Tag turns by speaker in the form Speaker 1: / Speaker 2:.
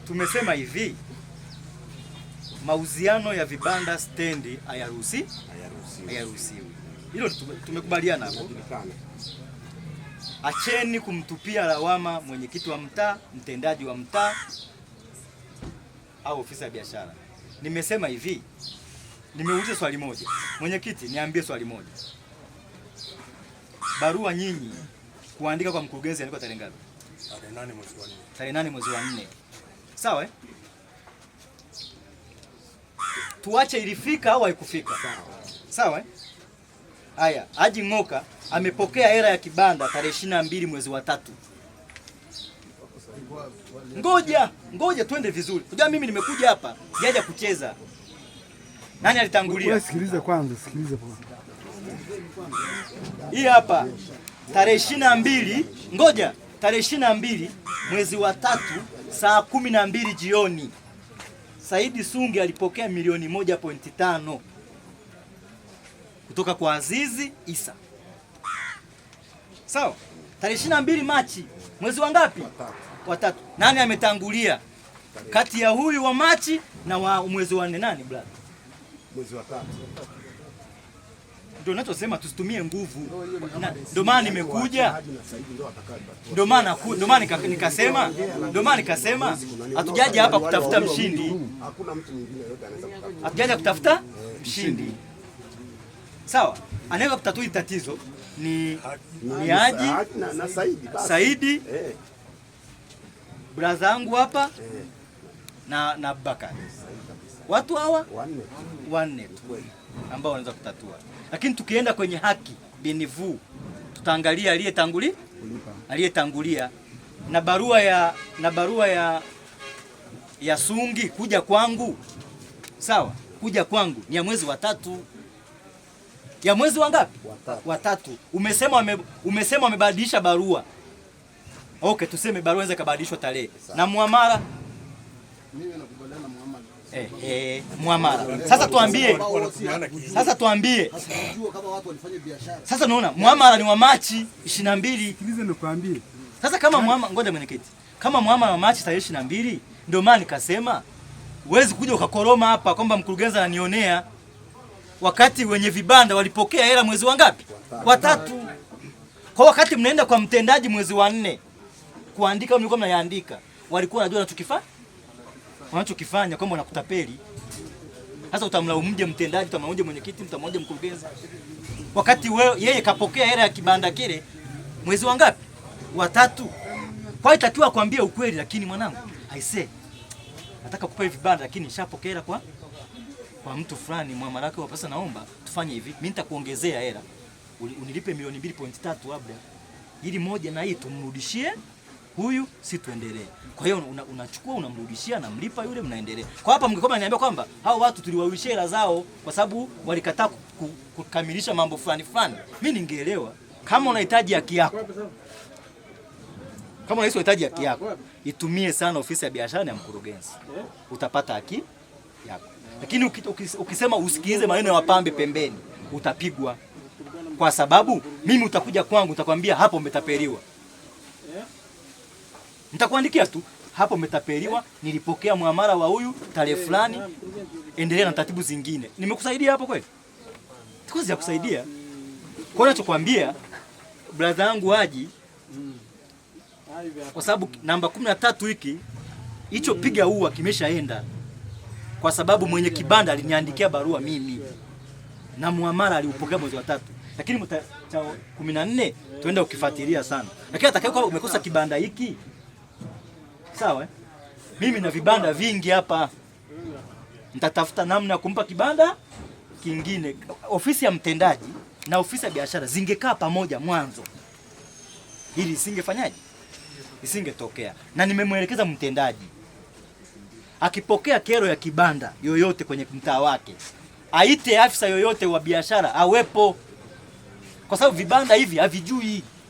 Speaker 1: tumesema hivi, mauziano ya vibanda stendi hayaruhusiwi. Hilo tumekubaliana hapo. Acheni kumtupia lawama mwenyekiti wa mtaa, mtendaji wa mtaa au ofisa ya biashara. Nimesema hivi, nimeuliza swali moja. Mwenyekiti, niambie swali moja. Barua nyinyi kuandika kwa mkurugenzi alikuwa tarehe ngapi? Tarehe 8 mwezi wa 4. Sawa eh? Tuache ilifika au haikufika? Sawa eh? Haya, Haji Ng'oka amepokea hela ya kibanda tarehe 22 mwezi wa 3. Ngoja twende vizuri. Unajua mimi nimekuja hapa sijaja kucheza. Nani alitangulia?
Speaker 2: Sikiliza kwanza.
Speaker 1: Hii hapa tarehe 22, tarehe 22 mwezi wa 3 saa 12 jioni. Saidi Sungi alipokea milioni 1.5 kutoka kwa Azizi Isa. Sawa? Tarehe 22 Machi mwezi wa ngapi? Wa 3. Nani ametangulia kati ya huyu wa Machi na wa mwezi wa 4? Nani brother?
Speaker 3: Mwezi wa 3.
Speaker 1: Ndio ninachosema tusitumie nguvu. Ndio maana nimekuja. Ndio maana nikasema hatujaje hapa kutafuta mshindi.
Speaker 3: Hakuna mtu mwingine yote anaweza kutafuta.
Speaker 1: Hatujaje kutafuta mshindi. Sawa? Anaweza kutatua tatizo ni Haji
Speaker 3: na Saidi basi.
Speaker 1: Saidi. Brother yangu hapa na Abubakar. Watu hawa wanne tu ambao wanaweza kutatua. Lakini tukienda kwenye haki binivu, tutaangalia aliyetangulia na barua ya Sungi kuja kwangu. Sawa? Kuja kwangu ni ya mwezi wa 3. Ya mwezi wa ngapi? Wa 3. Umesema wamebadilisha barua. Okay, tuseme barua inaweza kubadilishwa tarehe. Na muamala?
Speaker 3: Mimi nakubaliana na muamala.
Speaker 1: Muamala. Sasa tuambie.
Speaker 3: Kama watu walifanya biashara.
Speaker 1: Sasa unaona muamala ni wa Machi 22.
Speaker 2: Sikiliza nikwambie.
Speaker 1: Sasa kama muamala, ngoja mwenyekiti. Kama muamala wa Machi tarehe 22, ndio maana nikasema huwezi kuja ukakoroma hapa kwamba mkurugenzi ananionea wakati wenye vibanda walipokea hela mwezi wa ngapi? Wa 3. Kwa wakati mnaenda kwa mtendaji mwezi wa 4 kuandika, mlikuwa mnayaandika. Walikuwa wanajua wanachokifanya kwamba wanakutapeli. Sasa utamlaumuje mtendaji, utamlaumuje mwenyekiti, utamlaumuje mkurugenzi? Wakati yeye kapokea hela ya kibanda kile mwezi wa ngapi? Wa 3. Kwa hiyo itakiwa kuambia ukweli, lakini mwanangu, aisee, nataka kukupa vibanda lakini nishapokea hela kwa mtu fulani, muamala wake wa pesa, naomba tufanye hivi. Mimi nitakuongezea hela. Unilipe milioni 2.3 labda. Ili moja na hii tumrudishie huyu, si tuendelee. Kwa hiyo unachukua unamrudishia na mlipa yule, mnaendelea. Kwa hapa mngekuwa mnaniambia kwamba hao watu tuliwarudishia hela zao kwa sababu walikataa kukamilisha mambo fulani. Mimi ningeelewa. Kama unahitaji haki yako, kama unahitaji haki yako, itumie sana ofisi ya biashara ya mkurugenzi. Utapata haki yako. Lakini ukisema usikilize maneno ya wapambe pembeni, utapigwa. Kwa sababu mimi utakuja kwangu utakwambia hapo umetapeliwa. Nitakuandikia tu hapo umetapeliwa, nilipokea muamala wa huyu tarehe fulani, endelea na taratibu zingine. Nimekusaidia hapo kweli? Sikuwezi ya kusaidia. Kwa ninachokuambia brother yangu Haji, kwa sababu namba 13 hiki hicho piga huwa kimeshaenda. Kwa sababu mwenye kibanda aliniandikia barua mimi na muamala aliupokea mwezi wa 3. Lakini cha 14 tuenda ukifuatilia sana. Lakini atakaye umekosa kibanda hiki. Sawa eh? Mimi na vibanda vingi hapa. Nitatafuta namna ya kumpa kibanda kingine. Ofisi ya mtendaji na ofisi ya biashara zingekaa pamoja mwanzo. Ili isingefanyaje? Isingetokea. Na nimemwelekeza mtendaji, akipokea kero ya kibanda yoyote kwenye mtaa wake, aite afisa yoyote wa biashara awepo. Kwa sababu vibanda hivi havijui.